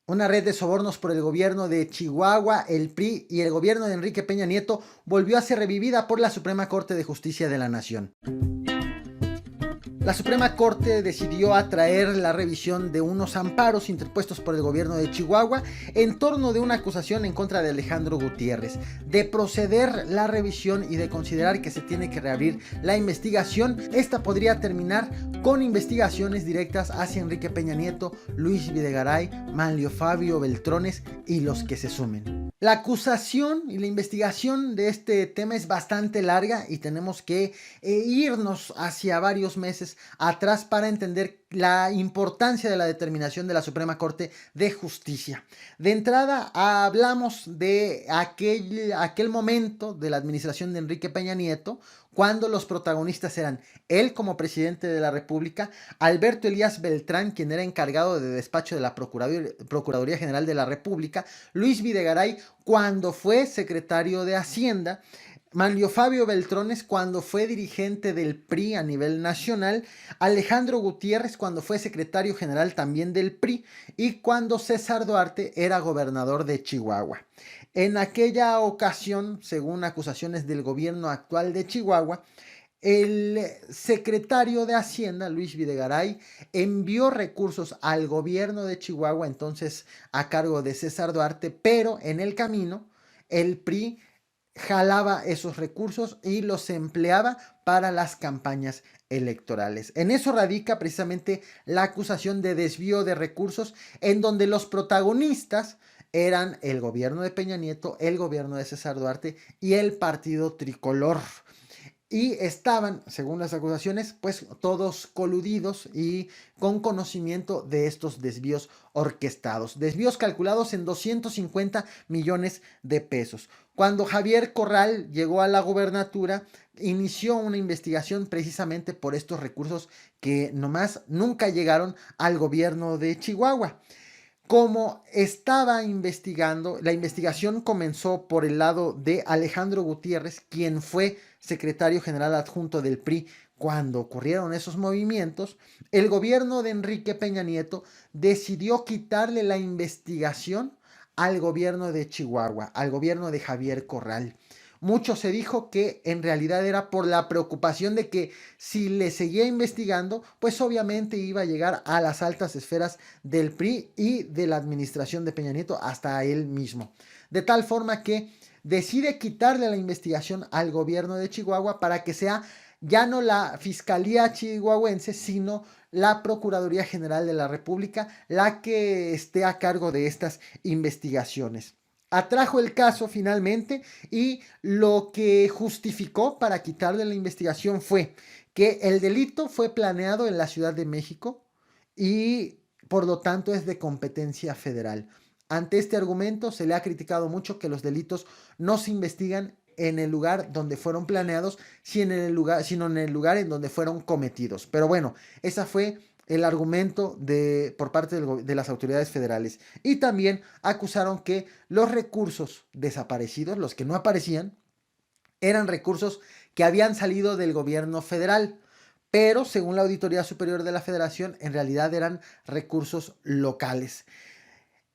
Una red de sobornos por el gobierno de Chihuahua, el PRI y el gobierno de Enrique Peña Nieto volvió a ser revivida por la Suprema Corte de Justicia de la Nación. La Suprema Corte decidió atraer la revisión de unos amparos interpuestos por el gobierno de Chihuahua en torno de una acusación en contra de Alejandro Gutiérrez. De proceder la revisión y de considerar que se tiene que reabrir la investigación, esta podría terminar con investigaciones directas hacia Enrique Peña Nieto, Luis Videgaray, Manlio Fabio Beltrones y los que se sumen. La acusación y la investigación de este tema es bastante larga y tenemos que irnos hacia varios meses atrás para entender la importancia de la determinación de la Suprema Corte de Justicia. De entrada, hablamos de aquel momento de la administración de Enrique Peña Nieto, cuando los protagonistas eran él como presidente de la República, Alberto Elías Beltrán, quien era encargado de despacho de la Procuraduría General de la República, Luis Videgaray, cuando fue secretario de Hacienda, Manlio Fabio Beltrones cuando fue dirigente del PRI a nivel nacional, Alejandro Gutiérrez cuando fue secretario general también del PRI y cuando César Duarte era gobernador de Chihuahua. En aquella ocasión, según acusaciones del gobierno actual de Chihuahua, el secretario de Hacienda, Luis Videgaray, envió recursos al gobierno de Chihuahua, entonces a cargo de César Duarte, pero en el camino el PRI jalaba esos recursos y los empleaba para las campañas electorales. En eso radica precisamente la acusación de desvío de recursos, en donde los protagonistas eran el gobierno de Peña Nieto, el gobierno de César Duarte y el partido tricolor. Y estaban, según las acusaciones, pues todos coludidos y con conocimiento de estos desvíos orquestados. Desvíos calculados en 250 millones de pesos. Cuando Javier Corral llegó a la gobernatura, inició una investigación precisamente por estos recursos que nomás nunca llegaron al gobierno de Chihuahua. Como estaba investigando, la investigación comenzó por el lado de Alejandro Gutiérrez, quien fue secretario general adjunto del PRI cuando ocurrieron esos movimientos. El gobierno de Enrique Peña Nieto decidió quitarle la investigación al gobierno de Chihuahua, al gobierno de Javier Corral. Mucho se dijo que en realidad era por la preocupación de que si le seguía investigando, pues obviamente iba a llegar a las altas esferas del PRI y de la administración de Peña Nieto hasta a él mismo. De tal forma que decide quitarle la investigación al gobierno de Chihuahua para que sea ya no la Fiscalía chihuahuense, sino la Procuraduría General de la República la que esté a cargo de estas investigaciones. Atrajo el caso finalmente y lo que justificó para quitarle la investigación fue que el delito fue planeado en la Ciudad de México y por lo tanto es de competencia federal. Ante este argumento se le ha criticado mucho que los delitos no se investigan en el lugar donde fueron planeados, sino en el lugar en donde fueron cometidos. Pero bueno, esa fue el argumento por parte de las autoridades federales. Y también acusaron que los recursos desaparecidos, los que no aparecían, eran recursos que habían salido del gobierno federal. Pero según la Auditoría Superior de la Federación, en realidad eran recursos locales.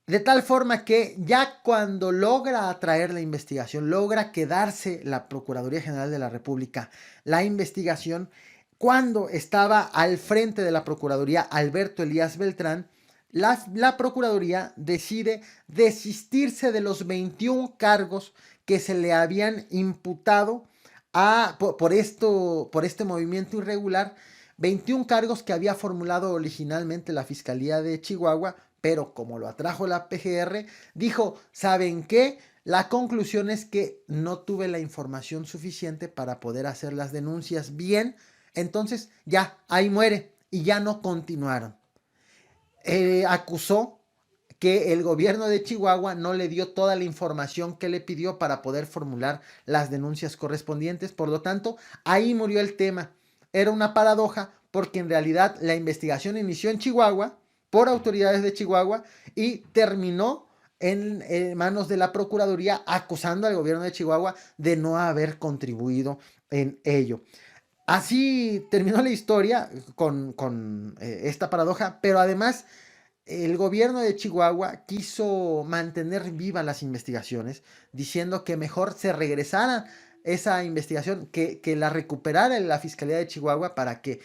De tal forma que ya cuando logra atraer la investigación, logra quedarse la Procuraduría General de la República, la investigación, cuando estaba al frente de la Procuraduría Alberto Elías Beltrán, la Procuraduría decide desistirse de los 21 cargos que se le habían imputado por este movimiento irregular, 21 cargos que había formulado originalmente la Fiscalía de Chihuahua, pero como lo atrajo la PGR, dijo, ¿saben qué? La conclusión es que no tuve la información suficiente para poder hacer las denuncias bien, entonces ya, ahí muere y ya no continuaron. Acusó que el gobierno de Chihuahua no le dio toda la información que le pidió para poder formular las denuncias correspondientes, por lo tanto, ahí murió el tema. Era una paradoja porque en realidad la investigación inició en Chihuahua por autoridades de Chihuahua y terminó en manos de la Procuraduría acusando al gobierno de Chihuahua de no haber contribuido en ello. Así terminó la historia con esta paradoja, pero además el gobierno de Chihuahua quiso mantener vivas las investigaciones, diciendo que mejor se regresara esa investigación, que la recuperara la Fiscalía de Chihuahua para que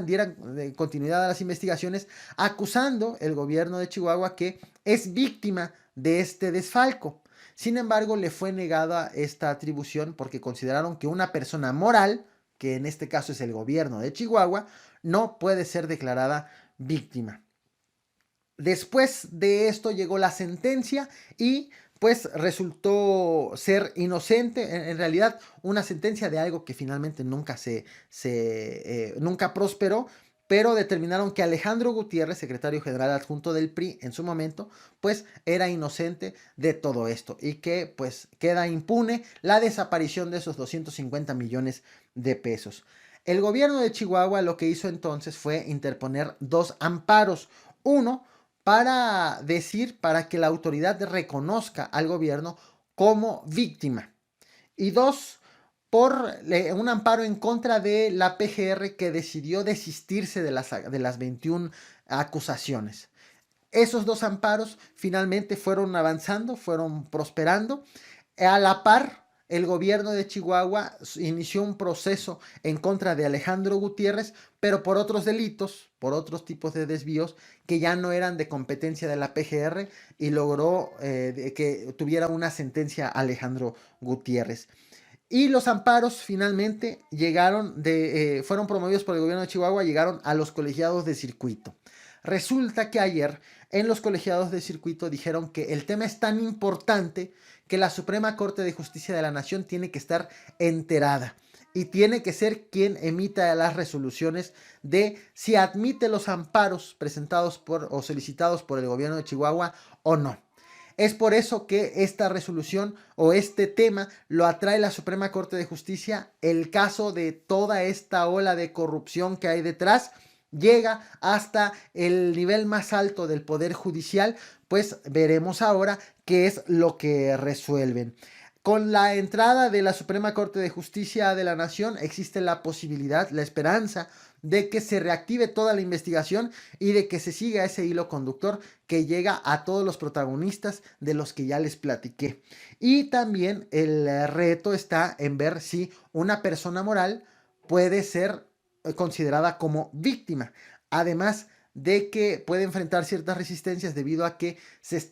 dieran continuidad a las investigaciones, acusando el gobierno de Chihuahua que es víctima de este desfalco. Sin embargo, le fue negada esta atribución porque consideraron que una persona moral, que en este caso es el gobierno de Chihuahua, no puede ser declarada víctima. Después de esto llegó la sentencia y pues resultó ser inocente, en realidad una sentencia de algo que finalmente nunca nunca prosperó, pero determinaron que Alejandro Gutiérrez, secretario general adjunto del PRI en su momento, pues era inocente de todo esto y que pues queda impune la desaparición de esos 250 millones de pesos. El gobierno de Chihuahua lo que hizo entonces fue interponer 2 amparos. Uno, para que la autoridad reconozca al gobierno como víctima. Y 2, por un amparo en contra de la PGR, que decidió desistirse de las 21 acusaciones. Esos 2 amparos finalmente fueron avanzando, fueron prosperando. A la par, el gobierno de Chihuahua inició un proceso en contra de Alejandro Gutiérrez, pero por otros delitos, por otros tipos de desvíos que ya no eran de competencia de la PGR, y logró que tuviera una sentencia Alejandro Gutiérrez. Y los amparos finalmente fueron promovidos por el gobierno de Chihuahua, llegaron a los colegiados de circuito. Resulta que ayer en los colegiados de circuito dijeron que el tema es tan importante que la Suprema Corte de Justicia de la Nación tiene que estar enterada y tiene que ser quien emita las resoluciones de si admite los amparos presentados o solicitados por el gobierno de Chihuahua o no. Es por eso que esta resolución o este tema lo atrae la Suprema Corte de Justicia. El caso de toda esta ola de corrupción que hay detrás llega hasta el nivel más alto del Poder Judicial, pues veremos ahora qué es lo que resuelven. Con la entrada de la Suprema Corte de Justicia de la Nación existe la posibilidad, la esperanza de que se reactive toda la investigación y de que se siga ese hilo conductor que llega a todos los protagonistas de los que ya les platiqué. Y también el reto está en ver si una persona moral puede ser considerada como víctima, además de que puede enfrentar ciertas resistencias debido a que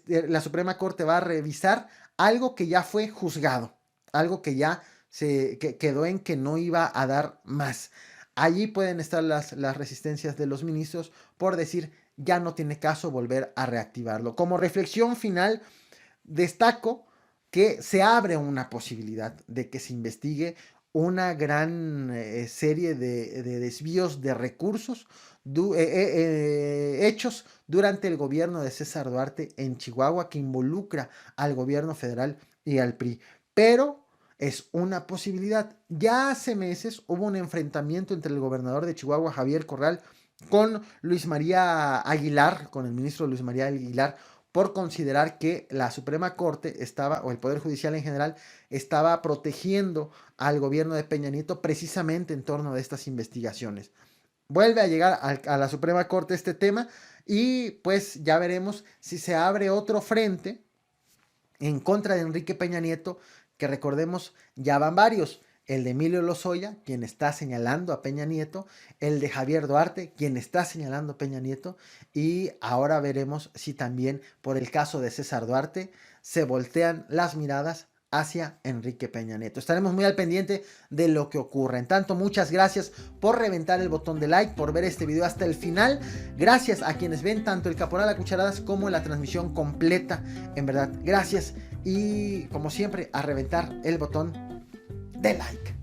la Suprema Corte va a revisar algo que ya fue juzgado, algo que ya quedó en que no iba a dar más. Allí pueden estar las resistencias de los ministros por decir ya no tiene caso volver a reactivarlo. Como reflexión final, destaco que se abre una posibilidad de que se investigue una gran serie de desvíos de recursos hechos durante el gobierno de César Duarte en Chihuahua, que involucra al gobierno federal y al PRI. Pero es una posibilidad. Ya hace meses hubo un enfrentamiento entre el gobernador de Chihuahua, Javier Corral, con Luis María Aguilar, con el ministro Luis María Aguilar, por considerar que la Suprema Corte estaba, o el Poder Judicial en general, estaba protegiendo al gobierno de Peña Nieto precisamente en torno a estas investigaciones. Vuelve a llegar a la Suprema Corte este tema y pues ya veremos si se abre otro frente en contra de Enrique Peña Nieto, que recordemos ya van varios. El de Emilio Lozoya, quien está señalando a Peña Nieto, el de Javier Duarte, quien está señalando a Peña Nieto, y ahora veremos si también por el caso de César Duarte se voltean las miradas hacia Enrique Peña Nieto. Estaremos muy al pendiente de lo que ocurra. En tanto, muchas gracias por reventar el botón de like, por ver este video hasta el final. Gracias a quienes ven tanto el Caporal a Cucharadas como la transmisión completa. En verdad, gracias. Y como siempre, a reventar el botón de like.